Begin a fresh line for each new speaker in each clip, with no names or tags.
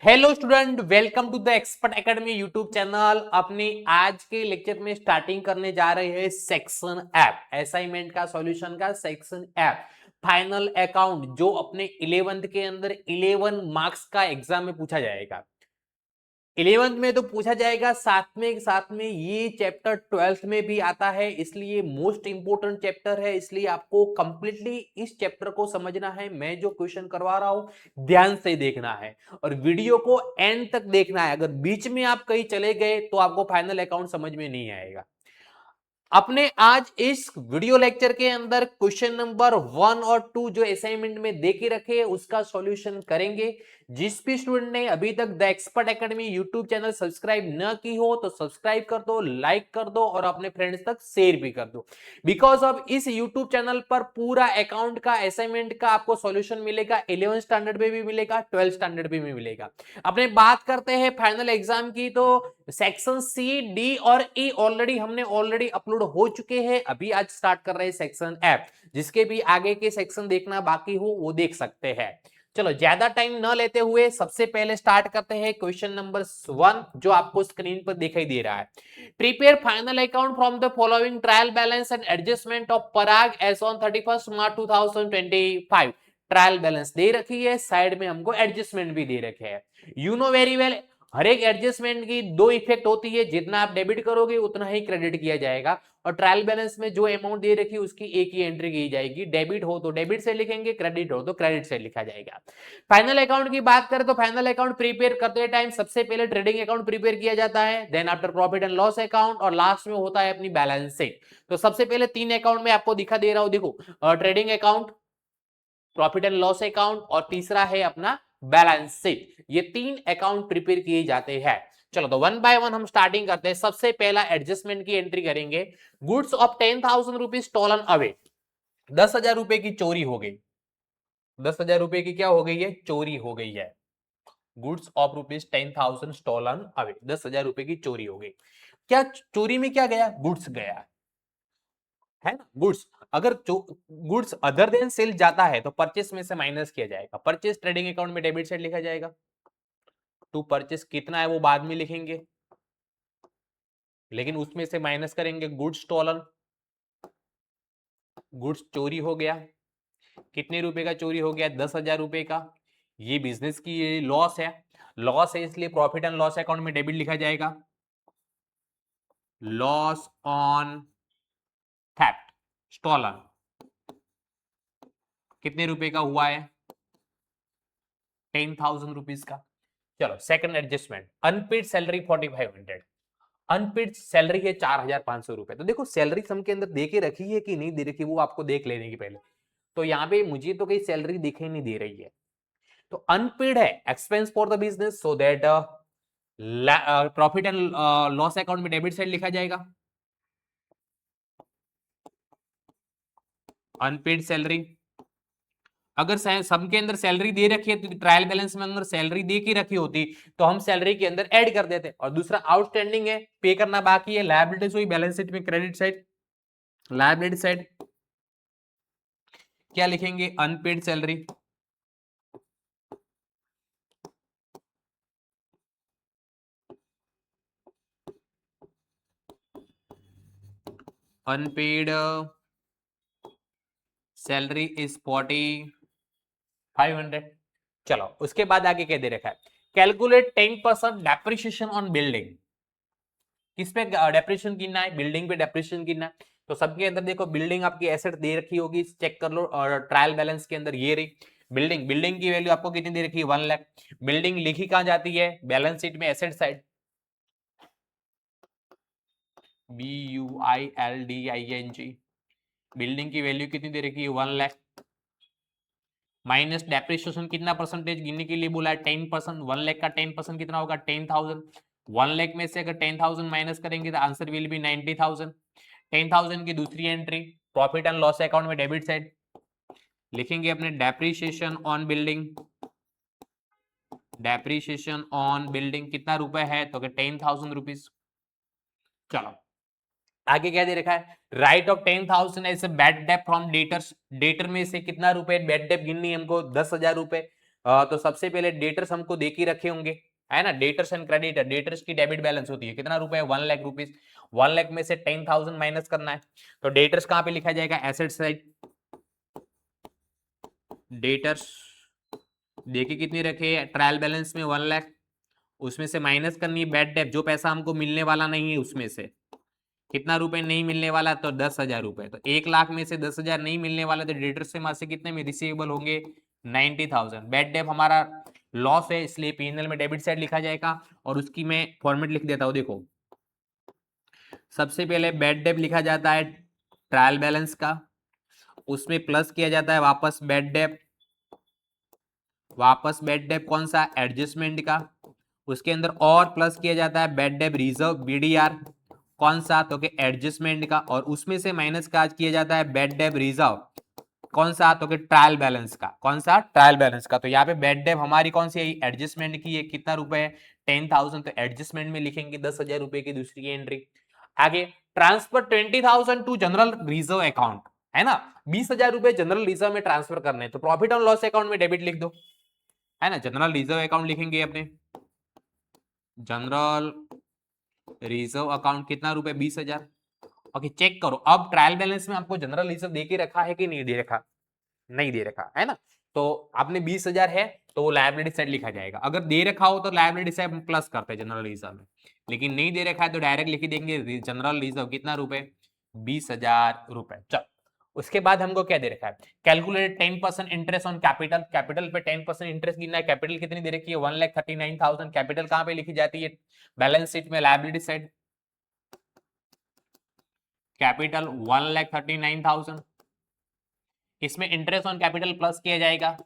Hello student, welcome to the expert academy YouTube channel. अपने आज के लेक्चर में स्टार्टिंग करने जा रहे हैं सेक्शन ऐप असाइनमेंट का सॉल्यूशन का सेक्शन ऐप फाइनल अकाउंट, जो अपने 11th के अंदर 11 मार्क्स का एग्जाम में पूछा जाएगा। 11th में तो पूछा जाएगा, साथ में ये चैप्टर 12th में भी आता है, इसलिए मोस्ट इंपोर्टेंट चैप्टर है। इसलिए आपको कंप्लीटली इस चैप्टर को समझना है। मैं जो क्वेश्चन करवा रहा हूं ध्यान से देखना है और वीडियो को एंड तक देखना है। अगर बीच में आप कहीं चले गए तो आपको फाइनल अकाउंट समझ में नहीं आएगा। अपने आज इस वीडियो लेक्चर के अंदर क्वेश्चन नंबर 1 और 2 जो असाइनमेंट में दे के रखे उसका सॉल्यूशन करेंगे। जिस भी स्टूडेंट ने अभी तक the expert academy YouTube channel subscribe न की हो तो सब्सक्राइब कर दो, लाइक कर दो और अपने फ्रेंड्स तक शेयर भी कर दो। बिकॉज ऑफ इस यूट्यूब चैनल पर पूरा अकाउंट का असाइनमेंट का आपको सॉल्यूशन मिलेगा। 11th स्टैंडर्ड में भी मिलेगा, 12th स्टैंडर्ड में भी मिलेगा। अपने बात करते हैं फाइनल एग्जाम की, तो सेक्शन सी, डी और ई ऑलरेडी अपलोड हो चुके हैं। अभी आज स्टार्ट कर रहे हैं सेक्शन एफ। जिसके भी आगे के सेक्शन देखना बाकी हो वो देख सकते हैं। चलो ज्यादा टाइम न लेते हुए सबसे पहले स्टार्ट करते हैं क्वेश्चन नंबर 1 जो आपको स्क्रीन पर दिखाई दे रहा है। Prepare final account from the following trial balance and adjustment of Parag as on 31 March 2025। Trial balance दे रखी है, साइड में हमको एडजस्टमेंट भी दे रखे हैं। यू नो वेरी वेल, हर एक एडजस्टमेंट की दो इफेक्ट होती है, जितना आप डेबिट करोगे उतना ही क्रेडिट किया जाएगा। और ट्रायल बैलेंस में जो अमाउंट दे रखी है उसकी एक ही एंट्री की जाएगी। डेबिट हो तो डेबिट से लिखेंगे, क्रेडिट हो तो क्रेडिट से लिखा जाएगा। फाइनल अकाउंट की बात करें तो फाइनल अकाउंट प्रिपेयर करते टाइम सबसे पहले ट्रेडिंग अकाउंट प्रिपेयर किया जाता है, then after profit and loss account, और लास्ट में होता है अपनी बैलेंस शीट। तो सबसे पहले 3 अकाउंट में आपको दिखा दे रहा हूं, देखो trading account, profit and loss account और तीसरा है अपना बैलेंस शीट। ये 3 अकाउंट प्रिपेयर किए जाते हैं। चलो तो 1 बाय 1 हम स्टार्टिंग करते हैं। सबसे पहला एडजस्टमेंट की एंट्री करेंगे। Goods of 10,000 rupees stolen away, 10,000 रुपए की चोरी हो गई। 10,000 रुपए की क्या हो गई है? चोरी हो गई है। Goods of rupees 10,000 stolen away, 10,000 रुपए की चोरी हो गई। क्या चोरी में क्या गया? गुड्स गया है ना। गुड्स, अगर गुड्स अदर देन सेल जाता है तो परचेस में से माइनस किया जाएगा। परचेस ट्रेडिंग अकाउंट में डेबिट साइड लिखा जाएगा। टू परचेस कितना है वो बाद में लिखेंगे, लेकिन उसमें से माइनस करेंगे गुड्स स्टॉलन। गुड्स चोरी हो गया, कितने रुपए का चोरी हो गया? 10,000 रुपए का। ये बिजनेस की ये लॉस है, लॉस है इसलिए प्रॉफिट एंड लॉस अकाउंट में डेबिट लिखा जाएगा। लॉस ऑन थेफ्ट स्टॉलन कितने रुपए का हुआ है? 10,000 रुपीज का। चलो second adjustment, unpaid salary 4,500। Unpaid salary है 4,500 रुपए। तो देखो सैलरी सम के अंदर दे के रखी है कि नहीं दे रखी वो आपको देख लेने की पहले। तो यहाँ पे मुझे तो कहीं सैलरी दिखाई नहीं दे रही है, तो अनपेड है expense for the business, so that profit and loss account में डेबिट साइड लिखा जाएगा। अनपेड सैलरी, अगर सम के अंदर सैलरी दे रखी है तो ट्रायल बैलेंस में अंदर सैलरी दे के रखी होती तो हम सैलरी के अंदर ऐड कर देते। और दूसरा आउटस्टैंडिंग है, पे करना बाकी है, लायबिलिटीज हुई बैलेंस शीट में क्रेडिट साइड। लायबिलिटी साइड क्या लिखेंगे? Unpaid salary. Unpaid salary is 4,500। चलो उसके बाद आगे क्या दे रखा है? Calculate 10% depreciation on building. किस पे डेप्रिसिएशन गिनना है? बिल्डिंग पे डेप्रिसिएशन गिनना है। तो सबके अंदर देखो बिल्डिंग आपकी एसेट दे रखी होगी, चेक कर लो। और ट्रायल बैलेंस के अंदर ये रही बिल्डिंग। बिल्डिंग की वैल्यू आपको कितनी दे रखी है? 1 लाख। बिल्डिंग लिखी कहां जाती है? बैलेंस शीट में एसेट साइड, BUILDING। बिल्डिंग की वैल्यू कितनी दे रखी है? 1 लाख। माइनस डेप्रिसिएशन कितना परसेंटेज गिनने के लिए बोला है? 10%। 1 लाख का 10% कितना होगा? 10,000। 1 लाख में से अगर 10,000 माइनस करेंगे तो आंसर विल बी 90,000। 10,000 की दूसरी entry profit and loss account में डेबिट साइड लिखेंगे अपने depreciation on building. Depreciation on building कितना रुपए है? तो 10,000 रुपीज। चलो आगे क्या दे रखा है? राइट ऑफ 10,000 ऐसे bad debt from debtors. Debtor में से कितना रुपए बैड डेट गिननी है हमको? 10,000 रुपए। तो सबसे पहले डेटर्स हमको दे के रखे होंगे, है ना। डेटर्स एंड क्रेडिटर, डेटर्स की डेबिट बैलेंस होती है कितना रुपए, 1 लाख रुपीज। 1 लाख में से 10,000 माइनस करना है, तो डेटर्स कहां पे लिखा जाएगा, एसेट साइड। डेटर्स देखिए कितनी रखे, ट्रायल बैलेंस में 1 लाख, उसमें से माइनस करनी है बैड डेट, जो पैसा हमको मिलने वाला नहीं है उसमें से कितना रुपए नहीं मिलने वाला, तो 10,000 रुपए। तो 1 लाख में से 10,000 नहीं मिलने वाला, तो डेटर्स से मास से कितने में रिसीवेबल होंगे, 90,000। बैड डेट हमारा लॉस है, इसलिए पीएनएल में डेबिट साइड लिखा जाएगा। और उसकी मैं फॉर्मेट लिख देता हूं, देखो सबसे पहले बैड डेट लिखा जाता है ट्रायल बैलेंस का, उसमें प्लस किया जाता है वापस बैड डेट, वापस बैड डेट कौन सा, एडजस्टमेंट का, उसके अंदर और प्लस किया जाता है बैड डेट रिजर्व बीडीआर कौन सा, तो कि एडजस्टमेंट का, और उसमें से माइनस का किया जाता है बैड डेट रिजर्व कौन सा, तो कि ट्रायल बैलेंस का, कौन सा, ट्रायल बैलेंस का। तो यहाँ पे बैड डेट हमारी कौन सी है, एडजस्टमेंट की है, कितना रुपए है, 10,000, तो एडजस्टमेंट में लिखेंगे 10,000 रुपए की दूसरी एंट्री। आगे transfer 20,000 to general reserve account, है ना, 20,000 रुपए जनरल रिजर्व में ट्रांसफर करने, तो प्रॉफिट ऑन लॉस अकाउंट में डेबिट लिख दो, है ना। जनरल रिजर्व अकाउंट लिखेंगे अपने, जनरल रिजर्व अकाउंट कितना रुपए, 20,000। ओके, चेक करो अब ट्रायल बैलेंस में आपको जनरल रिजर्व दे के रखा है कि नहीं दे रखा, नहीं दे रखा है ना। तो आपने 20,000 है तो वो लायबिलिटी साइड लिखा जाएगा, अगर दे रखा हो तो लायबिलिटी साइड प्लस करते हैं जनरल रिजर्व में, लेकिन नहीं दे रखा है तो डायरेक्ट लिख देंगे जनरल रिजर्व कितना रुपए, 20,000 रुपए। चल उसके बाद हमको क्या दे रखा है, calculate 10% interest on capital, capital पे 10% इंटरेस्ट गिनना है। कैपिटल कितनी दे रखी है, 1,39,000। कैपिटल कहां पे लिखी जाती है, बैलेंस शीट में लायबिलिटी साइड, कैपिटल 1,39,000। इसमें इंटरेस्ट ऑन कैपिटल प्लस किया जाएगा,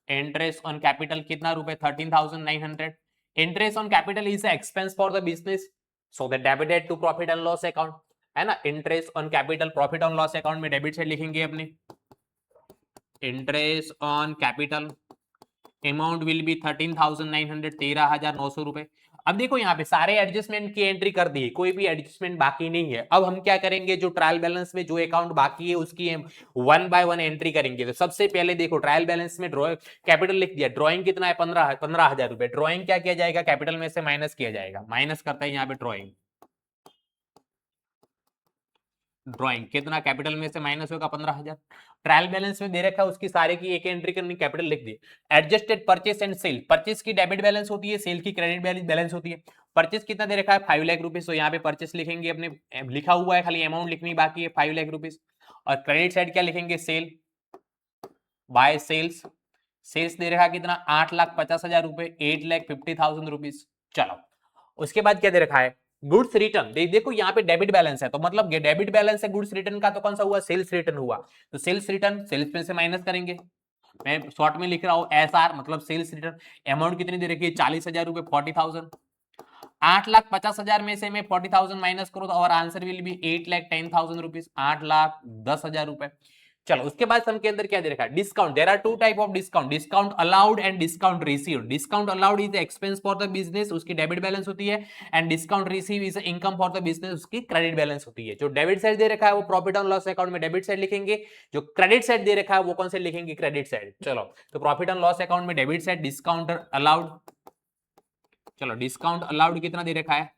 इंटरेस्ट ऑन कैपिटल कितना रुपए, 13,900। Interest on capital is expense for the business, so that debited to profit and loss account, है ना। Interest on capital profit on loss account में debit side लिखेंगे अपने, interest on capital amount will be 13,900, 13,900 रुपए। अब देखो यहाँ पे सारे एडजस्टमेंट की एंट्री कर दी, कोई भी एडजस्टमेंट बाकी नहीं है। अब हम क्या करेंगे, जो ट्रायल बैलेंस में जो अकाउंट बाकी है उसकी 1 बाय 1 एंट्री करेंगे। तो सबसे पहले देखो ट्रायल बैलेंस में ड्रॉइंग कैपिटल लिख दिया, ड्रॉइंग कितना है, 15,000 रुपए। ड्रॉइंग क्या किया जाएगा, कैपिटल में से माइनस किया जाएगा, माइनस करता है यहाँ पे ड्रॉइंग, ड्रॉइंग कितना, कैपिटल में से माइनस होगा 15,000। ट्रायल बैलेंस में दे रखा है उसकी सारे की एक एंट्री करनी, कैपिटल लिख दी। Adjusted purchase and sale, purchase की डेबिट बैलेंस होती है, सेल की क्रेडिट बैलेंस होती है। परचेस कितना दे रखा है, 5 लाख रुपीज, तो यहाँ पे परचेस लिखेंगे अपने, लिखा हुआ है खाली अमाउंट लिखनी बाकी है 5 लाख रुपीज। और क्रेडिट साइड क्या लिखेंगे, सेल बाय सेल्स, सेल्स दे रखा कितना, 8,50,000 रुपए, 8,50,000 रुपीज। चलो उसके बाद क्या दे रखा है, गुड्स रिटर्न। देखो यहाँ पे डेबिट बैलेंस है, तो मतलब डेबिट बैलेंस है गुड्स रिटर्न का, तो कौन सा हुआ, सेल्स रिटर्न हुआ। तो सेल्स रिटर्न, सेल्स में से माइनस करेंगे, मैं शॉर्ट में लिख रहा हूं एसआर, मतलब सेल्स रिटर्न। अमाउंट कितनी दे रखी है, 40,000 रुपए, 40,000। 8,50,000 में से मैं 40,000 माइनस करूं तो और आंसर विल बी 8,10,000 रुपीज, 8,10,000 रुपए। चलो उसके बाद सम के अंदर क्या दे रखा है, discount. There are two type of discount, discount allowed and discount received. Discount allowed is expense for the business, उसकी डेबिट बैलेंस होती है, and discount receive is income for the business, उसकी क्रेडिट बैलेंस होती है। जो debit side दे रखा है वो प्रॉफिट ऑन लॉस अकाउंट में डेबिट साइड लिखेंगे, जो क्रेडिट साइड दे रखा है वो कौन से लिखेंगे, क्रेडिट साइड। चलो तो प्रॉफिट ऑन लॉस अकाउंट में डेबिट साइड डिस्काउंट अलाउड, चलो डिस्काउंट अलाउड कितना दे रखा है,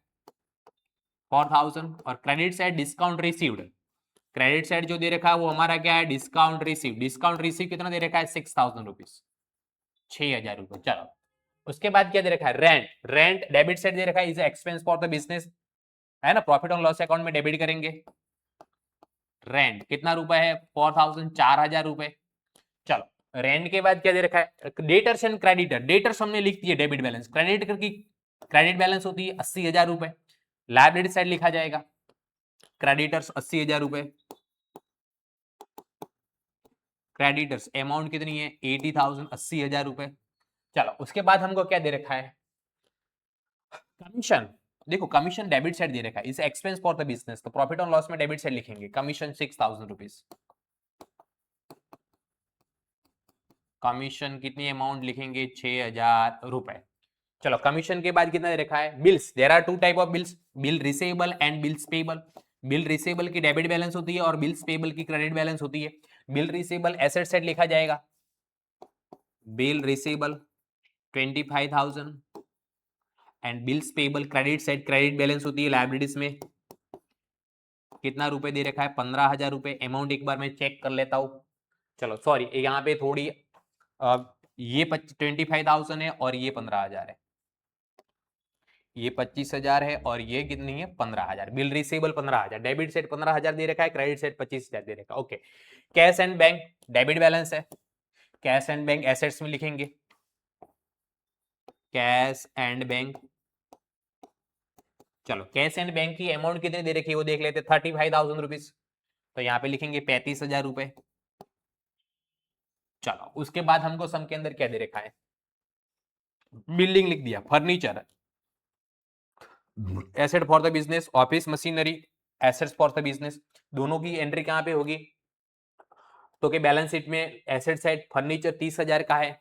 4,000। और credit side discount received, credit side जो दे रखा है वो हमारा क्या है, डिस्काउंट रिसीव। डिस्काउंट रिसीव कितना दे रखा है, 6,000 रुपीज, 6,000 रुपए। चलो उसके बाद क्या दे रखा है, रेंट। रेंट डेबिट साइड दे रखा है, is expense for the business, है ना, प्रॉफिट ऑन लॉस अकाउंट में डेबिट करेंगे। रेंट कितना रुपए है, 4,000, 4,000 रुपए। चलो रेंट के बाद क्या दे रखा है, डेटर्स एंड क्रेडिटर। डेटर्स हमने लिख दिए डेबिट बैलेंस, क्रेडिटर की क्रेडिट बैलेंस होती है 80,000 रुपए, लायबिलिटी साइड लिखा जाएगा, क्रेडिटर्स 80,000 रुपए। क्रेडिटर्स अमाउंट कितनी है, 80,000, 80,000 रुपए। चलो उसके बाद हमको क्या दे रखा है, कमीशन। देखो कमीशन डेबिट साइड दे रखा है, is expense for the business, तो प्रॉफिट ऑन लॉस में डेबिट साइड लिखेंगे, कमीशन 6,000 रुपीज। कमीशन कितनी अमाउंट लिखेंगे, 6,000 रुपए। चलो कमीशन के बाद कितना दे रखा है, bills. There are two type of bills, bill receivable and bills payable. Bill receivable की डेबिट बैलेंस होती है और बिल्स पेबल की क्रेडिट बैलेंस होती है। बिल रिसीवेबल एसेट साइड लिखा जाएगा, bill receivable 25,000 and bills payable credit side credit balance होती है लायबिलिटीज में, कितना रुपए दे रखा है 15,000 रुपए। अमाउंट एक बार मैं चेक कर लेता हूं। चलो सॉरी, यहाँ पे थोड़ी ये 25,000 है और ये 15,000 है, ये 25,000 है और ये कितनी है 15,000। बिल रिसीवेबल 15,000, डेबिट सेट 15,000 दे रखा है, क्रेडिट सेट 25,000 दे रखा है। Okay, cash and bank debit balance है, कैश एंड बैंक एसेट्स में लिखेंगे, कैश एंड बैंक। चलो कैश एंड बैंक की अमाउंट कितनी दे रखी है वो देख लेते, 35,000 रुपीज, तो यहाँ पे लिखेंगे 35,000 रुपए। चलो उसके बाद हमको सम के अंदर क्या दे रखा है, बिल्डिंग लिख दिया, furniture asset for the business, office machinery assets for the business, दोनों की एंट्री कहां पे होगी, तो कि बैलेंस शीट में एसेट साइड फर्नीचर 30,000 का है,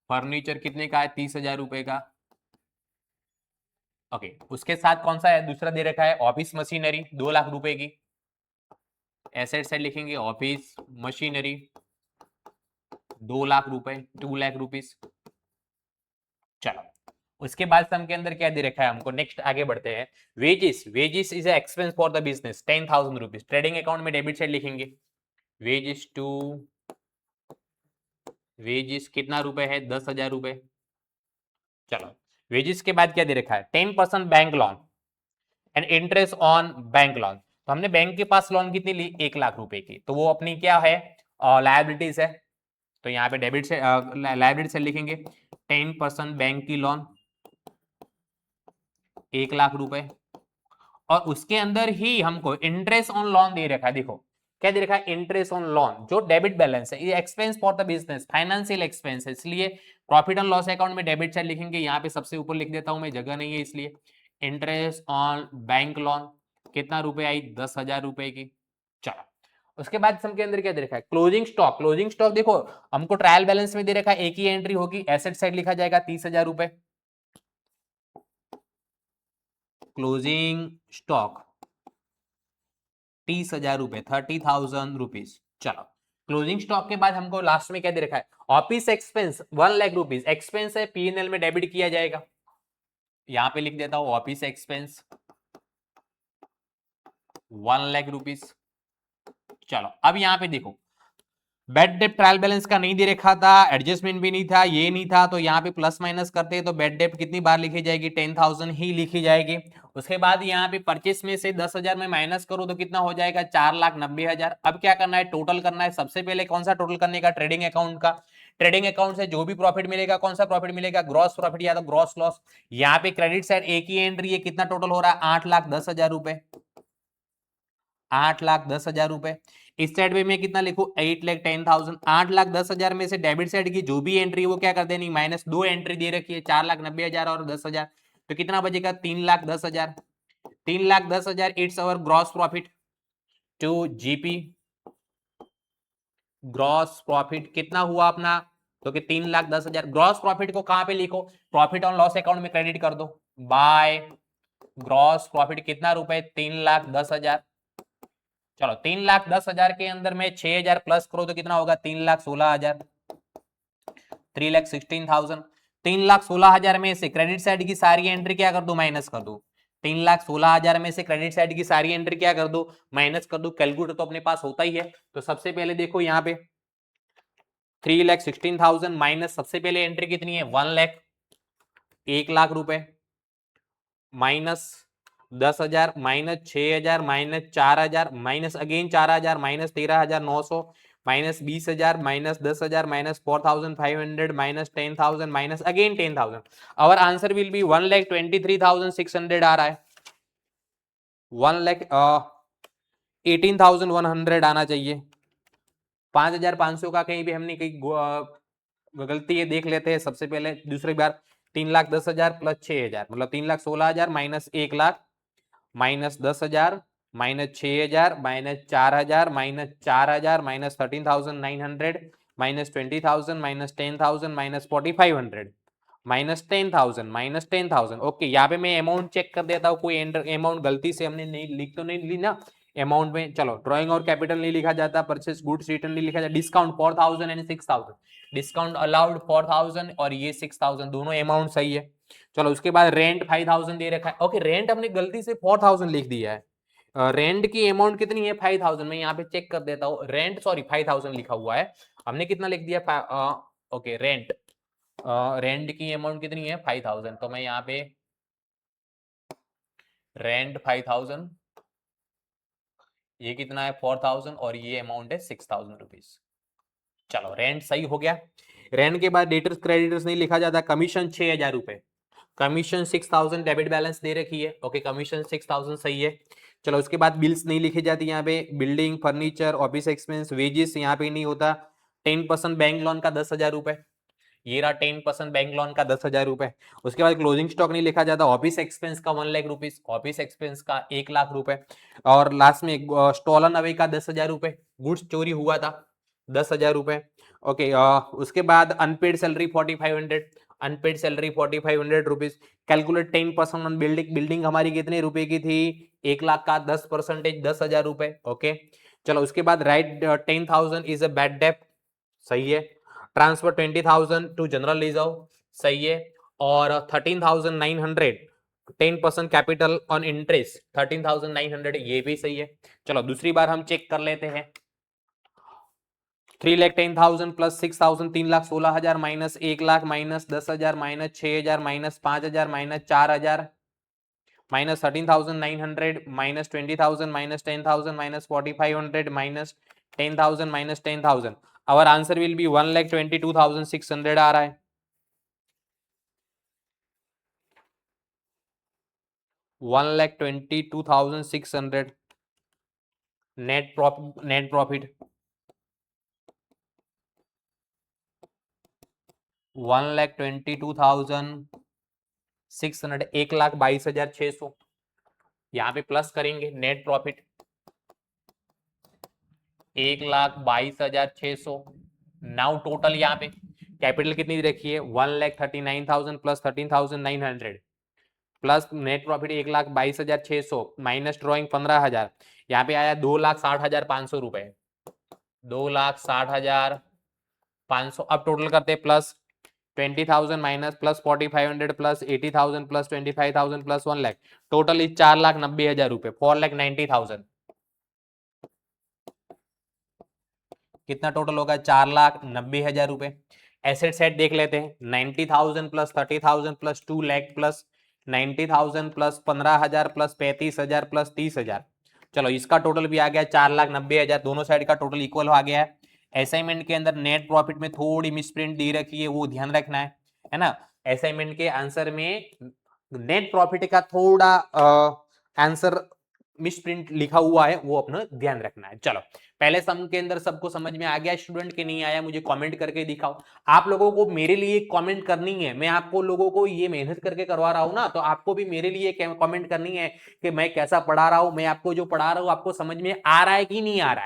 फर्नीचर कितने का है 30,000 रुपए का। ओके, उसके साथ कौन सा है दूसरा दे रखा है, ऑफिस मशीनरी 2 लाख रुपए की, एसेट साइड लिखेंगे ऑफिस मशीनरी 2 लाख रुपए, 2 लाख रुपीस। चलो उसके बाद सम के अंदर क्या दे रखा है हमको, नेक्स्ट आगे बढ़ते हैं। Wages, wages is expense for the business 10,000 rupees, trading account में डेबिट साइड लिखेंगे, वेजेस टू, वेजेस कितना रुपए है 10,000 रुपए। चलो वेजेस के बाद क्या दे रखा है, 10% bank loan and interest on bank loan, तो हमने बैंक के पास लोन कितनी ली 1 लाख रुपए की, तो वो अपनी क्या है लायबिलिटीज है, तो यहाँ पे डेबिट से लायबिलिटी से लिखेंगे 10% बैंक की लोन 1 लाख रुपए, और उसके अंदर ही हमको इंटरेस्ट ऑन लोन दे रखा है, देखो क्या दे रखा है इंटरेस्ट ऑन लोन, जो डेबिट बैलेंस है, ये expense for the business financial expense है, इसलिए प्रॉफिट एंड लॉस अकाउंट में डेबिट साइड लिखेंगे, यहाँ पे सबसे ऊपर लिख देता हूं मैं, जगह नहीं है इसलिए, इंटरेस्ट ऑन बैंक लोन कितना रुपए आई 10,000 रुपए की। चलो उसके बाद सम के अंदर क्या दे रखा है, क्लोजिंग स्टॉक, क्लोजिंग स्टॉक देखो हमको ट्रायल बैलेंस में दे रखा है, एक ही एंट्री होगी, एसेट साइड लिखा जाएगा 30,000 रुपए, क्लोजिंग स्टॉक 30,000 रुपए, 30,000 रुपीज। चलो क्लोजिंग स्टॉक के बाद हमको लास्ट में क्या दे रखा है, office expense 1 lakh rupees, expense है P&L में डेबिट किया जाएगा, यहां पे लिख देता हूं ऑफिस एक्सपेंस 1 लाख रुपीज। चलो अब यहां पे देखो बेड डेप्ट ट्रायल बैलेंस का नहीं दे रखा था, एडजस्टमेंट भी नहीं था, ये नहीं था, तो यहाँ पे प्लस माइनस करते हैं तो बेड डेप्ट कितनी बार लिखी जाएगी 10,000 ही लिखी जाएगी। उसके बाद यहाँ पे परचेस में से 10,000 में माइनस करो तो कितना हो जाएगा 4,90,000। अब क्या करना है, टोटल करना है, सबसे पहले कौन सा टोटल करने का, ट्रेडिंग अकाउंट का, ट्रेडिंग अकाउंट से जो भी प्रॉफिट मिलेगा, कौन सा प्रॉफिट मिलेगा, ग्रॉस प्रॉफिट या तो ग्रॉस लॉस। यहाँ पे क्रेडिट साइड एक ही एंट्री है, कितना टोटल हो रहा है 8,10,000 रुपए, 8,10,000 रुपए। इस साइड में मैं कितना लिखूं 8,10,000, 8,10,000 में से डेबिट साइड की जो भी एंट्री है वो क्या कर देनी माइनस, दो एंट्री दे रखी है 4,90,000 और 10,000, तो कितना बचेगा 3,10,000, 3,10,000 it's our gross profit to GP, gross profit कितना हुआ अपना, तो कि 3,10,000। ग्रॉस प्रॉफिट को कहां पे लिखो, प्रॉफिट ऑन लॉस अकाउंट में क्रेडिट कर दो, बाय ग्रॉस प्रॉफिट कितना रुपए 3,10,000। चलो 3,10,000 के अंदर में 6,000 प्लस करो तो कितना होगा 3,16,000, 3,16,000। 3,16,000 में से क्रेडिट साइड की सारी एंट्री क्या कर दो माइनस कर दो, 3,16,000 में से क्रेडिट साइड की सारी एंट्री क्या कर दो माइनस कर दो, कैलकुलेटर तो अपने पास होता ही है, तो सबसे पहले देखो यहाँ पे 3,16,000 माइनस सबसे पहले एंट्री कितनी है 1 लाख, 1 लाख रुपए, minus 10,000 minus 6,000 minus 4,000 minus again 4,000 minus 13,900 minus 20,000 minus 10,000 minus 4,500 minus 10,000 minus again 10,000। Our answer will be 1,23,600 आ रहा है, 1,18,100 आना चाहिए। 5,500 का कहीं भी हमने कहीं गलती है देख लेते हैं सबसे पहले, दूसरी बार 3,10,000 प्लस 6,000 मतलब 3,16,000 minus 1 lakh minus 10,000 minus 6,000 minus 4,000 minus 4,000 minus 13,900 minus 20,000 minus 10,000 minus 4,500 minus 10,000 minus 10,000। Okay यहाँ पे मैं अमाउंट चेक कर देता हूँ, कोई अमाउंट गलती से हमने नहीं लिख तो नहीं ली ना, अमाउंट में, चलो ड्रॉइंग और कैपिटल नहीं लिखा जाता, परचेस गुड्स रिटर्न नहीं लिखा जाता, डिस्काउंट 4000 एंड 6000, डिस्काउंट अलाउड 4000 और ये 6000, दोनों अमाउंट सही है। चलो उसके बाद रेंट 5000 दे रखा है, ओके रेंट हमने गलती से 4000 लिख दिया है, रेंट की अमाउंट कितनी है 5000, मैं यहाँ पे चेक कर देता हूँ, रेंट सॉरी 5000 लिखा हुआ है, हमने कितना लिख दिया, ओके रेंट, रेंट की अमाउंट कितनी है 5000, तो मैं यहाँ पे रेंट 5000, ये कितना है 4000 और ये अमाउंट है 6000 रुपीज। चलो रेंट सही हो गया। रेंट के बाद डेटर्स क्रेडिटर्स नहीं लिखा जाता, कमीशन 6000 रुपए, कमीशन 6000 डेबिट बैलेंस दे रखी है, ओके कमीशन 6000 सही है। चलो उसके बाद बिल्स नहीं लिखी जाती यहाँ पे, building furniture office expense wages यहाँ पे नहीं होता, 10% बैंक लोन का 10,000 रुपए, ये रहा 10% बैंक लोन का 10,000 रुपए। उसके बाद क्लोजिंग स्टॉक नहीं लिखा जाता, ऑफिस एक्सपेंस का 1 लाख रुपीज, ऑफिस एक्सपेंस का 1 लाख रुपए, और लास्ट में स्टॉलन अवे का 10,000 रुपए, गुड्स चोरी हुआ था 10,000 रुपए, ओके। उसके बाद unpaid salary 4500, unpaid salary 4500 rupees, calculate 10% on building, building हमारी कितने रुपए की थी 1 लाख का 10% 10,000 रुपए, ओके। चलो उसके बाद right 10,000 is a bad debt, सही है। ट्रांसफर 20,000 टू जनरल रिजर्व, सही है। और 13,900 10% कैपिटल ऑन इंटरेस्ट 13,900, ये भी सही है। चलो दूसरी बार हम चेक कर लेते हैं, 3,10,000 plus 6,000 3,16,000 minus 1 lakh minus 10,000 minus 6,000 minus 5,000 minus 4,000 minus 13,900 minus 20,000 minus 10,000 minus 4,500 minus 10,000 minus 10,000, our answer will be 1,22,600 आ रहा है। $1,22,600 नेट प्रॉफिट 1,22,600, 1,22,600, यहाँ पे प्लस करेंगे, नेट प्रॉफिट 1,22,600। नाउ टोटल यहाँ पे कैपिटल कितनी रखी है 1,39,000 plus 13,900 plus net profit 1,22,600 minus drawing 15,000, यहाँ पे आया 2,60,500 रुपए, 2,60,500। अब टोटल करते plus 20,000 minus plus 4,500 plus 80,000 plus 25,000 plus 1 lakh, total is 4,90,000 रुपए, 4,90,000। कितना टोटल होगा 4,90,000 रुपए। एसेट सेट देख लेते हैं, 90,000 plus 30,000 plus 2 lakh plus 90,000 plus 15,000 plus 35,000 plus 30,000, चलो इसका टोटल भी आ गया 4,90,000, दोनों साइड का टोटल इक्वल आ गया है। असाइनमेंट के अंदर नेट प्रॉफिट में थोड़ी मिसप्रिंट दी रखी है, वो ध्यान रखना है ना। असाइनमेंट के आंसर में नेट प्रॉफिट का थोड़ा आंसर मिसप्रिंट लिखा हुआ है, वो अपना ध्यान रखना है। चलो पहले सम के अंदर सबको समझ में आ गया, स्टूडेंट के नहीं आया मुझे कमेंट करके दिखाओ। आप लोगों को मेरे लिए कमेंट करनी है, मैं आपको लोगों को ये मेहनत करके करवा रहा हूं ना, तो आपको भी मेरे लिए कमेंट करनी है कि मैं कैसा पढ़ा रहा हूं, मैं आपको जो पढ़ा रहा हूं आपको समझ में आ रहा है कि नहीं आ रहा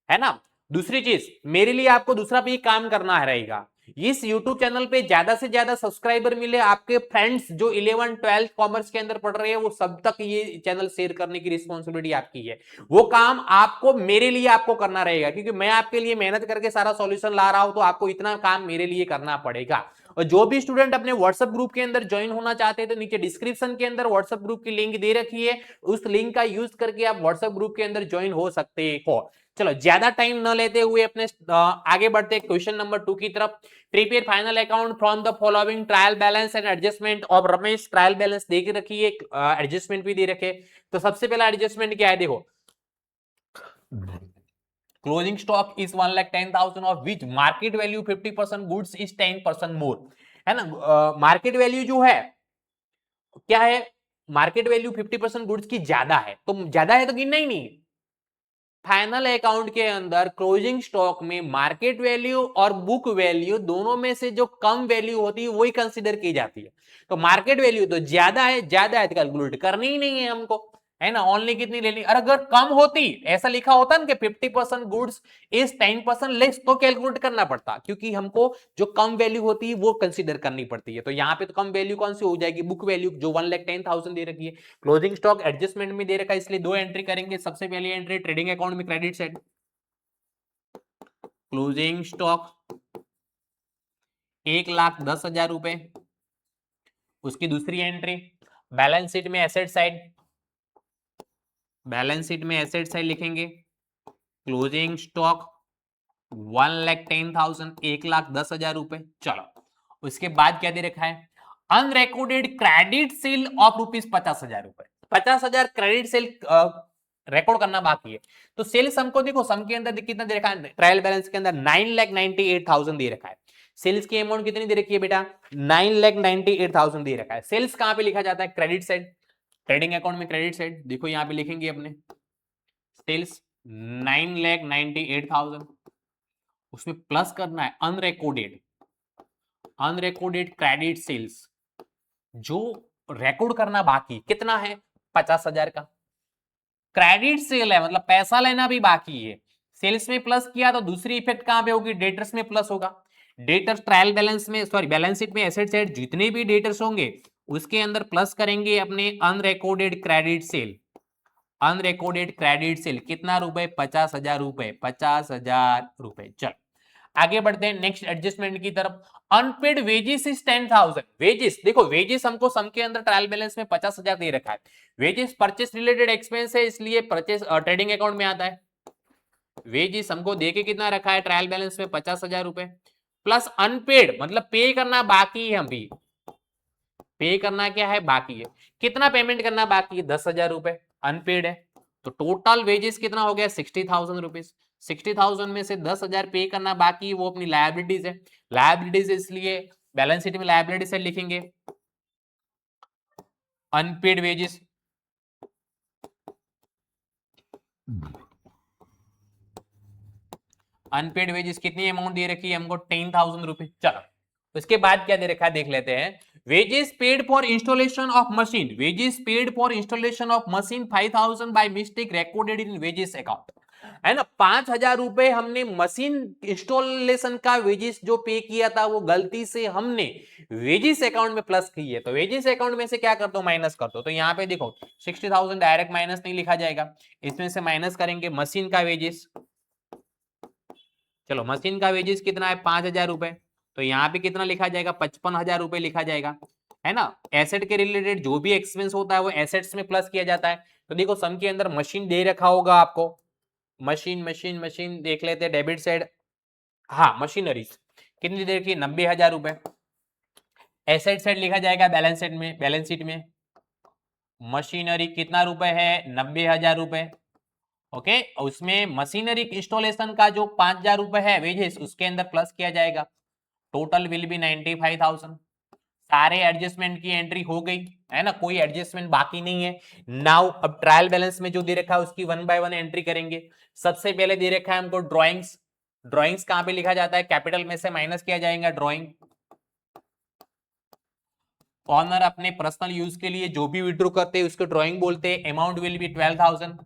है ना। दूसरी चीज मेरे लिए आपको दूसरा भी काम करना रहेगा, इस YouTube चैनल पे ज्यादा से ज्यादा सब्सक्राइबर मिले, आपके फ्रेंड्स जो 11 12 कॉमर्स के अंदर पढ़ रहे हैं वो सब तक ये चैनल शेयर करने की रिस्पॉन्सिबिलिटी आपकी है। वो काम आपको मेरे लिए आपको करना रहेगा, क्योंकि मैं आपके लिए मेहनत करके सारा सॉल्यूशन ला रहा हूं, तो आपको इतना काम मेरे लिए करना पड़ेगा। और जो भी स्टूडेंट अपने व्हाट्सएप ग्रुप के अंदर ज्वाइन होना चाहते हैं तो नीचे डिस्क्रिप्शन के अंदर व्हाट्सएप ग्रुप की लिंक दे रखी है, उस लिंक का यूज करके आप व्हाट्सएप ग्रुप के अंदर ज्वाइन हो सकते हो। चलो ज्यादा टाइम न लेते हुए अपने आगे बढ़ते क्वेश्चन नंबर 2 की तरफ। Prepare final account from the following trial balance and adjustment of Ramesh, trial balance दे के रखी है, एडजस्टमेंट भी दे रखे। तो सबसे पहला एडजस्टमेंट क्या है देखो, closing stock is 1,10,000 of which market value 50% goods is 10% मोर, है ना। मार्केट वैल्यू जो है क्या है, मार्केट वैल्यू 50% गुड्स की ज्यादा है, तो ज्यादा है तो गिनना ही नहीं। फाइनल अकाउंट के अंदर क्लोजिंग स्टॉक में मार्केट वैल्यू और बुक वैल्यू दोनों में से जो कम वैल्यू होती है वही कंसीडर की जाती है। तो मार्केट वैल्यू तो ज्यादा है तो कैलकुलेट करनी ही नहीं है हमको, है ना, ओनली कितनी लेनी, और अगर कम होती, ऐसा लिखा होता ना कि 50% गुड्स इज 10% लेस, तो कैलकुलेट करना पड़ता, क्योंकि हमको जो कम वैल्यू होती है वो कंसीडर करनी पड़ती है। तो यहाँ पे तो कम वैल्यू कौन सी हो जाएगी, बुक वैल्यू जो 1,10,000 दे रखी है। क्लोजिंग स्टॉक एडजस्टमेंट में दे रखा है, इसलिए दो एंट्री करेंगे। सबसे पहली एंट्री ट्रेडिंग अकाउंट में क्रेडिट साइड, क्लोजिंग स्टॉक 1,10,000 रुपए। उसकी दूसरी एंट्री बैलेंस शीट में एसेट साइड, बैलेंस शीट में एसेट साइड लिखेंगे क्लोजिंग स्टॉक 1,10,000, 1,10,000 रुपए। चलो, उसके बाद क्या दे रखा है, अनरिकॉर्डेड क्रेडिट सेल ऑफ ₹50,000 रुपए, 50,000 क्रेडिट सेल रिकॉर्ड करना बाकी है। तो सेल्स हमको देखो, सम के अंदर कितना दे रखा है, ट्रायल बैलेंस के अंदर 9,98,000 दे रखा है। सेल्स की अमाउंट कितनी दे रखी है बेटा, 9,98,000 दे रखा है। सेल्स कहां पे लिखा जाता है, क्रेडिट साइड, ट्रेडिंग अकाउंट में क्रेडिट साइड। देखो यहां पे लिखेंगे अपने सेल्स 9,98,000, उसमें प्लस करना है अनरिकॉर्डेड, अनरिकॉर्डेड क्रेडिट सेल्स जो रिकॉर्ड करना बाकी कितना है, 50,000 का। क्रेडिट सेल है, मतलब पैसा लेना भी बाकी है। सेल्स में प्लस किया तो दूसरी इफेक्ट कहां पे होगी, डेटर्स में प्लस होगा। डेटर्स ट्रायल बैलेंस में, सॉरी बैलेंस शीट में एसेट साइड जितने भी डेटर्स होंगे उसके अंदर प्लस करेंगे अपने unrecorded credit sale. Unrecorded credit sale कितना रुपए, 50,000 रुपए, 50,000 रुपए। चलो आगे बढ़ते हैं नेक्स्ट एडजस्टमेंट की तरफ। Unpaid wages is 10,000। वेजेस देखो, वेजेस हमको सम के अंदर ट्रायल बैलेंस में 50,000 दे रखा है। वेजेस परचेस रिलेटेड एक्सपेंस है, इसलिए परचेस ट्रेडिंग अकाउंट में आता है। वेजेस हमको देके कितना रखा है ट्रायल बैलेंस में, 50,000 रुपए, प्लस अनपेड मतलब पे करना बाकी है, अभी पे करना क्या है, बाकी है। कितना पेमेंट करना बाकी है, 10,000 रुपए अनपेड है। तो टोटल वेजेस कितना हो गया, 60,000 रुपीज। 60,000 में से 10,000 पे करना बाकी, वो अपनी लायबिलिटीज है। लायबिलिटीज इसलिए बैलेंस शीट में लायबिलिटी साइड लिखेंगे अनपेड वेजेस। अनपेड वेजेस कितनी अमाउंट दे रखी है हमको, 10,000 रुपीज। चलो उसके बाद क्या दे रखा है देख लेते हैं। Wages paid for installation of machine, wages paid for installation of machine 5,000 by mistake recorded in wages account, है ना। 5,000 रुपए हमने मशीन इंस्टॉलेशन का वेजेस जो पे किया था वो गलती से हमने वेजेस अकाउंट में प्लस की है। तो वेजेस अकाउंट में से क्या कर दो, माइनस कर दो। तो यहाँ पे देखो 60,000 डायरेक्ट माइनस नहीं लिखा जाएगा, इसमें से माइनस करेंगे मशीन का वेजेस। चलो मशीन का वेजेस कितना है, 5,000 रुपए। तो यहाँ पे कितना लिखा जाएगा, 55,000 रुपए लिखा जाएगा, है ना। एसेट के रिलेटेड जो भी एक्सपेंस होता है वो एसेट्स में प्लस किया जाता है। तो देखो सम के अंदर मशीन दे रखा होगा आपको, मशीन मशीन मशीन देख लेते हैं डेबिट साइड। हाँ मशीनरीज कितनी देर की, 90,000 रुपए। एसेट साइड लिखा जाएगा बैलेंस शीट में, बैलेंस शीट में मशीनरी कितना रुपए है, 90,000 रुपए। ओके, उसमें मशीनरी इंस्टॉलेशन का जो 5,000 रुपए है वेजेस, उसके अंदर प्लस किया जाएगा। Total will be 95,000। सारे एडजस्टमेंट की एंट्री हो गई, है ना, कोई एडजस्टमेंट बाकी नहीं है। नाउ अब ट्रायल बैलेंस में जो दे रखा है उसकी वन बाय वन एंट्री करेंगे। सबसे पहले दे रखा है हमको ड्राइंग्स। ड्राइंग्स कहां पे लिखा जाता है, कैपिटल में से माइनस किया जाएगा ड्राइंग। ऑनर अपने पर्सनल यूज के लिए जो भी विड्रॉ करते हैं उसको ड्राइंग बोलते हैं। अमाउंट विल बी 12,000,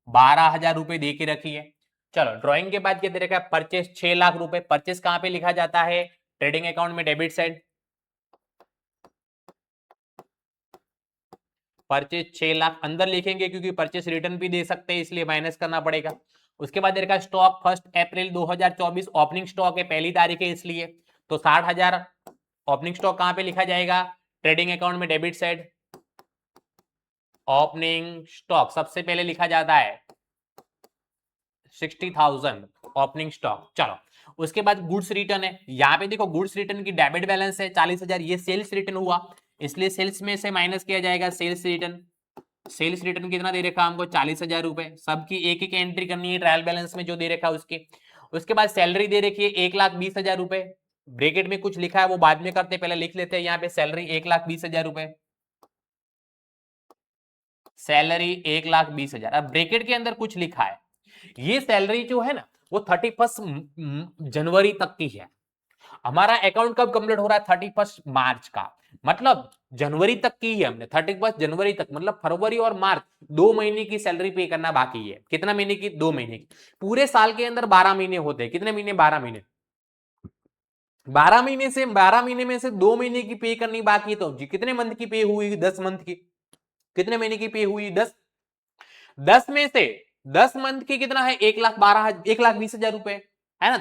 12,000 रुपए दे के रखी है। चलो ड्राइंग के बाद क्या दे रखा है, परचेस 6 लाख रुपए। परचेस कहां पे लिखा जाता है, ट्रेडिंग अकाउंट में डेबिट साइड। परचेज 6 लाख अंदर लिखेंगे क्योंकि परचेस रिटर्न भी दे सकते हैं, इसलिए माइनस करना पड़ेगा। उसके बाद देखा स्टॉक 1 अप्रैल 2024 ओपनिंग स्टॉक है, पहली तारीख है इसलिए। तो 60,000 ओपनिंग स्टॉक कहां पे लिखा जाएगा, ट्रेडिंग अकाउंट में डेबिट साइड। ओपनिंग स्टॉक सबसे पहले लिखा जाता है 60,000 ओपनिंग स्टॉक। चलो उसके बाद गुड्स रिटर्न है, यहाँ पे देखो गुड्स रिटर्न की डेबिट बैलेंस है 40,000, ये सेल्स रिटर्न हुआ, इसलिए सेल्स में से माइनस किया जाएगा सेल्स रिटर्न। सेल्स रिटर्न कितना दे रखा हमको, 40,000 रुपए। सबकी एक एक एंट्री करनी है ट्रायल बैलेंस में जो दे रखा है उसके। उसके बाद सैलरी दे रखी है 1,20,000 रुपए। ब्रैकेट में कुछ लिखा है वो बाद में करते, पहले लिख लेते हैं यहाँ पे सैलरी 1,20,000 रुपए। सैलरी 1,20,000। अब ब्रैकेट के अंदर कुछ लिखा है, ये सैलरी जो है ना वो 31 जनवरी तक की है। हमारा अकाउंट कब कंप्लीट हो रहा है? 31 मार्च का, मतलब जनवरी तक की है हमने, 31 जनवरी तक, मतलब फरवरी और मार्च 2 महीने की सैलरी पे करना बाकी है। कितना महीने की? 2 महीने की। पूरे साल के अंदर 12 महीने होते हैं। कितने महीने? 12 महीने। 12 महीने से 12 महीने में से 2 महीने की पे करनी बाकी है, तो जी कितने मंथ की पे हुई? 10 मंथ की। कितने महीने की पे हुई? 10। 10 में से 10 मंथ की कितना है? 1,20,000 रुपए है ना।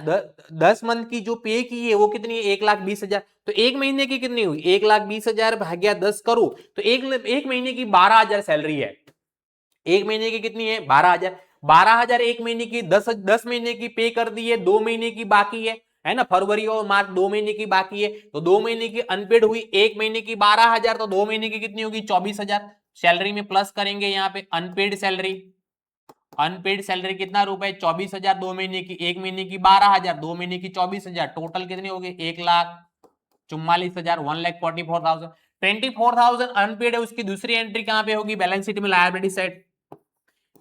10 मंथ की जो पे की है वो कितनी है? 1,20,000। तो एक महीने की कितनी हुई? 1,20,000 भाग्या 10 करो तो एक महीने की 12,000 सैलरी है। एक महीने की कितनी है? 12,000। 12,000 एक महीने की, 10 महीने की पे कर दी है, 2 महीने की बाकी है ना। फरवरी और मार्च 2 महीने की बाकी है, तो 2 महीने की अनपेड हुई, एक महीने की 12,000, तो 2 महीने की कितनी होगी? 24,000। सैलरी में प्लस करेंगे यहाँ पे अनपेड सैलरी। अनपेड सैलरी कितना रुपए? 24,000 2 महीने की, एक महीने की 12,000, 2 महीने की 24,000, टोटल कितनी होगी? 1,44,000, 1,44,000। 24,000 अनपेड है, उसकी दूसरी एंट्री कहां पे होगी? बैलेंस शीट में लायबिलिटी साइड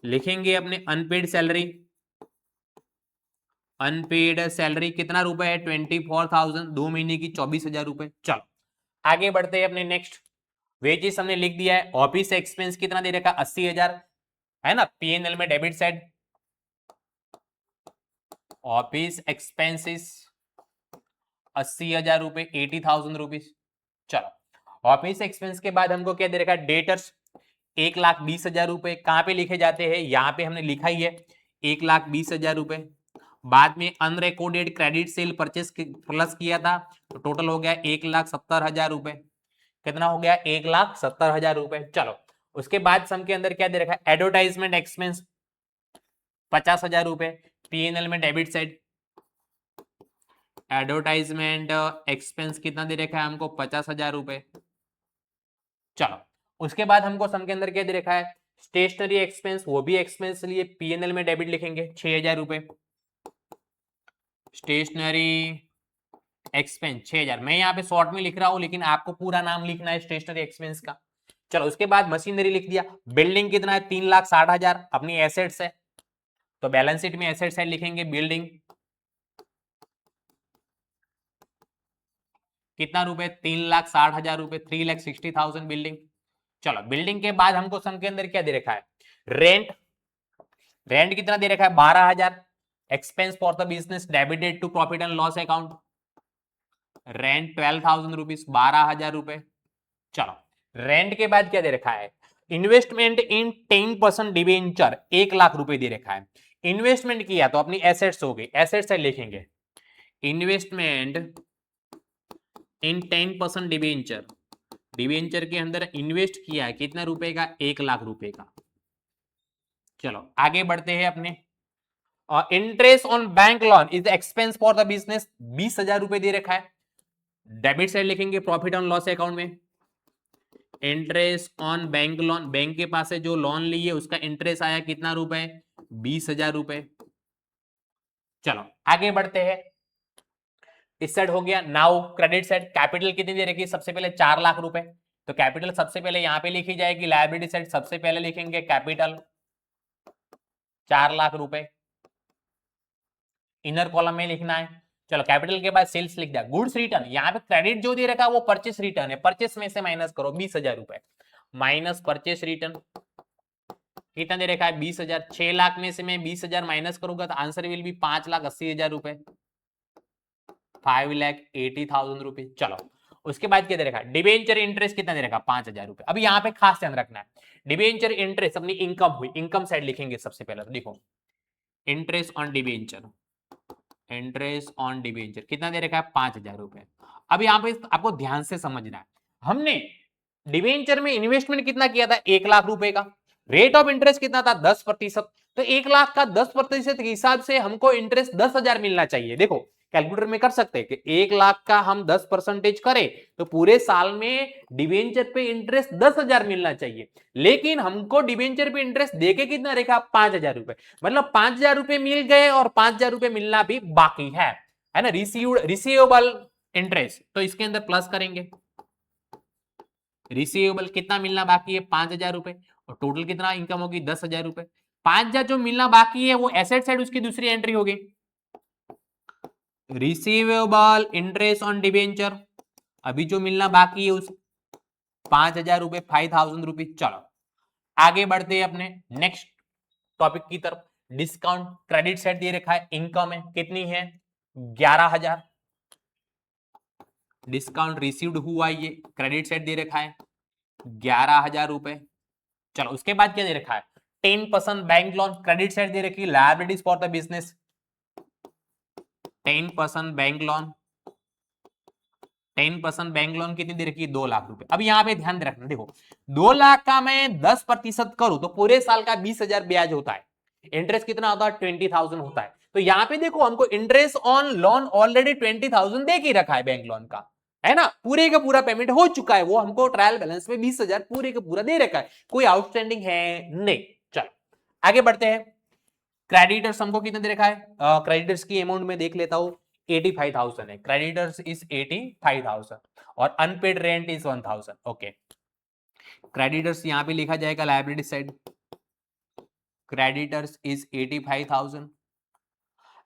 लिखेंगे अपने अनपेड सैलरी। अनपेड सैलरी कितना रुपए है? 24,000, 2 महीने की 24,000 रुपए। चलो आगे बढ़ते हैं अपने नेक्स्ट। वेजेस हमने लिख दिया है। ऑफिस एक्सपेंस कितना दे रखा? 80,000 है ना। पीएनएल में डेबिट साइड ऑफिस एक्सपेंसेस 80,000 रुपए, 80,000 रुपीज। चलो ऑफिस एक्सपेंस के बाद हमको क्या दे रखा है? डेटर्स 1,20,000 रुपए। कहां पे लिखे जाते हैं? यहां पे हमने लिखा ही है 1,20,000 रुपए। बाद में unrecorded credit sale purchase plus किया था, तो टोटल हो गया 1,70,000 रुपए। कितना हो गया? 1,70,000 रुपए। चलो उसके बाद सम के अंदर क्या दे रखा है? एडवर्टाइजमेंट एक्सपेंस 50,000 रुपए। पीएनएल में डेबिट साइड एडवर्टाइजमेंट एक्सपेंस कितना दे रखा है हमको? 50,000 रुपए। चलो उसके बाद हमको सम के अंदर क्या दे रखा है? स्टेशनरी एक्सपेंस, वो भी एक्सपेंस लिए, पीएनएल में डेबिट लिखेंगे 6,000 रुपए। Stationery expense 6,000। मैं यहाँ पे शॉर्ट में लिख रहा हूं, लेकिन आपको पूरा नाम लिखना है स्टेशनरी एक्सपेंस का। चलो उसके बाद मशीनरी लिख दिया। बिल्डिंग कितना है? 3,60,000 अपनी एसेट्स है, तो बैलेंस शीट में एसेट साइड लिखेंगे बिल्डिंग कितना रुपए? 3,60,000 रुपए, 3,60,000 बिल्डिंग। चलो बिल्डिंग के बाद हमको सम के अंदर क्या दे रखा है? रेंट। रेंट कितना दे रखा है? 12,000। Expense for the business debited to profit and loss account, rent 12,000 rupees, 12,000 रुपए। चलो रेंट के बाद क्या दे रखा है? इन्वेस्टमेंट इन 10% डिवेंचर 1,00,000 रुपए दे रखा है। इन्वेस्टमेंट किया तो अपनी एसेट्स हो गई, एसेट्स से लिखेंगे इन्वेस्टमेंट इन 10% डिवेंचर। डिवेंचर के अंदर इन्वेस्ट किया है कितना रुपए का? 1,00,000 रुपए का। चलो आगे बढ़ते हैं अपने। Interest on bank loan is expense for the business, 20,000 रुपए दे रखा है। डेबिट साइड लिखेंगे प्रॉफिट ऑन लॉस अकाउंट में। Interest on bank loan, bank के पास से जो लोन लिए उसका इंटरेस्ट आया कितना रुपए? 20,000 रुपए। चलो आगे बढ़ते हैं। इस साइड हो गया। नाउ क्रेडिट साइड कैपिटल कितनी दे रखी है? सबसे पहले 4,00,000 रुपए, तो कैपिटल सबसे पहले यहां पे लिखी जाएगी। लायबिलिटी साइड सबसे पहले लिखेंगे कैपिटल 4,00,000 रुपए, इनर कॉलम में लिखना है। चलो कैपिटल के बाद सेल्स लिख दिया। गुड्स रिटर्न, यहाँ पे क्रेडिट जो दे रखा है वो परचेस रिटर्न है, परचेस में से माइनस करो 20,000 रुपए, माइनस परचेस रिटर्न कितना दे रखा है? 20,000। 6,00,000 में से मैं 20,000 माइनस करूंगा तो आंसर विल बी 5,80,000 रुपए, 5,80,000 रुपीज। चलो उसके बाद क्या दे रखा है? डिबेंचर इंटरेस्ट कितना दे रखा? 5,000 रुपए। अभी यहाँ पे खास ध्यान रखना है, डिबेंचर इंटरेस्ट अपनी इनकम हुई, इनकम साइड लिखेंगे सबसे पहले। तो देखो interest on debenture, interest on debenture कितना दे रखा है? 5,000 रुपए। अब यहाँ पे आपको ध्यान से समझना है, हमने डिबेंचर में इन्वेस्टमेंट कितना किया था? 1,00,000 रुपए का। रेट ऑफ इंटरेस्ट कितना था? 10%। तो 1,00,000 का 10% के हिसाब से हमको इंटरेस्ट 10,000 मिलना चाहिए। देखो कैलकुलेटर में कर सकते हैं कि 1,00,000 का हम 10% करें तो पूरे साल में डिबेंचर पे इंटरेस्ट 10,000 मिलना चाहिए, लेकिन हमको डिबेंचर पे इंटरेस्ट देके कितना रेखा? 5,000 रुपए। मतलब 5,000 रुपए मिल गए और 5,000 रुपए मिलना भी बाकी है ना। रिसीवेबल इंटरेस्ट, तो इसके अंदर प्लस करेंगे। रिसीवेबल कितना मिलना बाकी है? 5,000 रुपए, और टोटल कितना इनकम होगी? 10,000 रुपए। 5,000 जो मिलना बाकी है वो एसेट साइड उसकी दूसरी एंट्री होगी। रिसीवेबल इंटरेस्ट ऑन डिबेंचर, अभी जो मिलना बाकी है उस 5,000 रुपए, 5,000 रुपीज। चलो आगे बढ़ते हैं अपने नेक्स्ट टॉपिक की तरफ। डिस्काउंट क्रेडिट साइड दे रखा है, इनकम है कितनी है 11,000, डिस्काउंट रिसीव्ड हुआ ये क्रेडिट साइड दे रखा है 11,000 रुपए। चलो उसके बाद क्या दे रखा है 10% बैंक लोन, क्रेडिट साइड दे रखी है liabilities for the business 10% bank loan, 10% bank loan कितनी दे रखी है 2 लाख रुपए। अब यहां पे ध्यान रखना, देखो 2 लाख का मैं 10% करूं तो पूरे साल का 20,000 ब्याज होता है, इंटरेस्ट कितना होता है 20,000 होता है। तो यहां पे देखो हमको इंटरेस्ट ऑन लोन ऑलरेडी 20,000 दे के रखा है बैंक लोन का, है ना, पूरे का पूरा पेमेंट हो चुका है, वो हमको ट्रायल बैलेंस में 20,000 पूरे का पूरा दे रखा है, कोई आउटस्टैंडिंग है नहीं। चलो आगे बढ़ते हैं। क्रेडिटर्स हमको कितने दे रखा है, क्रेडिटर्स की अमाउंट में देख लेता हूं 85,000 है, क्रेडिटर्स इज 85,000 और unpaid rent is 1,000। Okay, creditors यहां पे लिखा जाएगा liability side, creditors is 85,000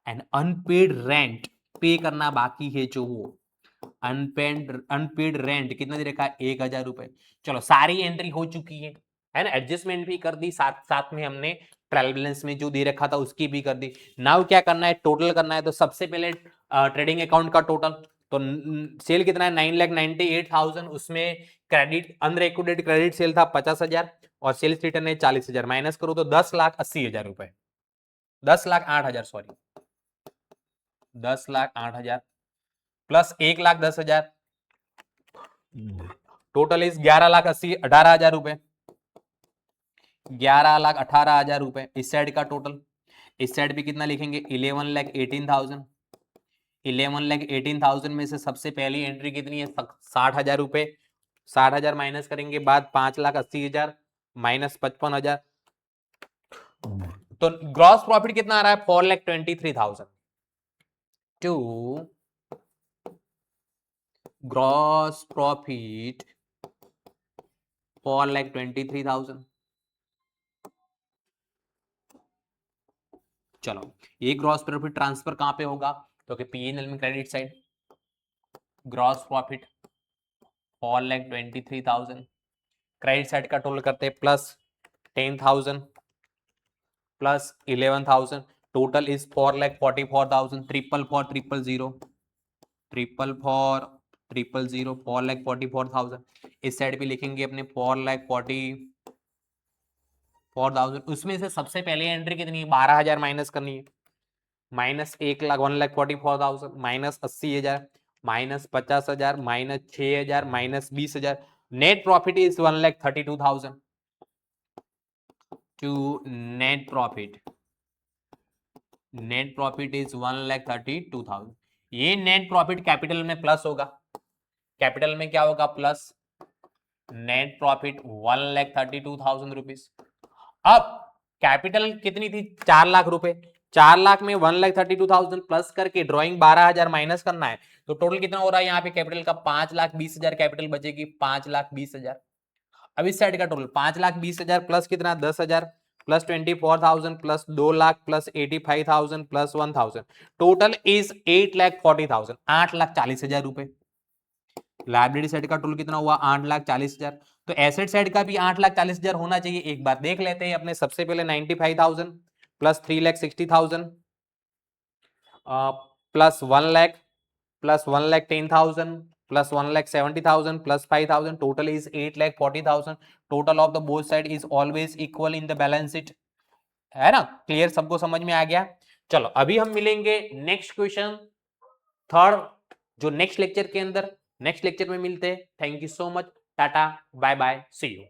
and unpaid rent पे करना बाकी है जो वो अनपेड रेंट कितना दे रखा है 1,000 रुपए। चलो सारी एंट्री हो चुकी है ना, एडजस्टमेंट भी कर दी, साथ साथ में हमने ट्रायल बैलेंस में जो दे रखा था उसकी भी कर दी। नाउ क्या करना है, टोटल करना है। तो सबसे पहले ट्रेडिंग अकाउंट का टोटल, तो सेल कितना है 9,98,000, उसमें क्रेडिट अनरिकॉर्डेड क्रेडिट सेल था 50,000 और सेल्स रिटर्न है 40,000, माइनस करो तो 10,80,000 रुपए, 10,08,000 सॉरी 10,08,000 प्लस 1,10,000, टोटल इज 11,18,000 रुपए, 11,18,000 रुपए। इस साइड का टोटल, इस साइड पे कितना लिखेंगे 11,18,000, 11,18,000 में से सबसे पहली एंट्री कितनी है 60,000 रुपए, 60,000 माइनस करेंगे बाद 5,80,000 माइनस 55,000, तो ग्रॉस प्रॉफिट कितना आ रहा है 4,23,000 टू ग्रॉस प्रॉफिट 4,23,000। चलो ये ग्रॉस प्रॉफिट ट्रांसफर कहां पे होगा, तो कि पीएनएल में credit side, gross profit 4,23,000 credit side का टोटल करते हैं प्लस 10,000 प्लस 11,000, टोटल इज 4,44,000, 4,44,000 4,44,000। इस साइड पे लिखेंगे अपने 4,44,000, उसमें से सबसे पहले एंट्री कितनी 12,000 माइनस करनी है, minus 1,44,000 minus 80,000 minus 50,000 minus 6,000 minus 20,000, net profit is 1,32,000 to net profit is 1,32,000। ये नेट प्रॉफिट कैपिटल में प्लस होगा, कैपिटल में क्या होगा प्लस, नेट प्रॉफिट 1,32,000 रुपीज। अब कैपिटल कितनी थी 4 लाख रुपए, 4 लाख में 1,32,000 प्लस करके ड्रॉइंग 12,000 माइनस करना है, तो टोटल कितना हो रहा है यहाँ पे कैपिटल का 5,20,000 कैपिटल बचेगी 5,20,000। अब इस साइड का टोटल 5,20,000 प्लस कितना 10,000 plus 24,000 plus 2 lakh plus 85,000 plus 1,000, total is 8,40,000, 8,40,000 रुपए। लाइब्रेरी साइड का टोटल कितना हुआ 8,40,000, तो एसेट साइड का भी 8,40,000 होना चाहिए। एक बार देख लेते हैं अपने, सबसे पहले 95,000 plus 3,60,000 plus 1 lakh plus 1,10,000 plus 1,70,000 plus 5,000, total is 8,40,000। Total of the both side is always equal in the balance sheet, है ना, क्लियर, सबको समझ में आ गया। चलो अभी हम मिलेंगे नेक्स्ट क्वेश्चन थर्ड, जो नेक्स्ट लेक्चर के अंदर, नेक्स्ट लेक्चर में मिलते हैं। Thank you so much, tata bye bye, see you.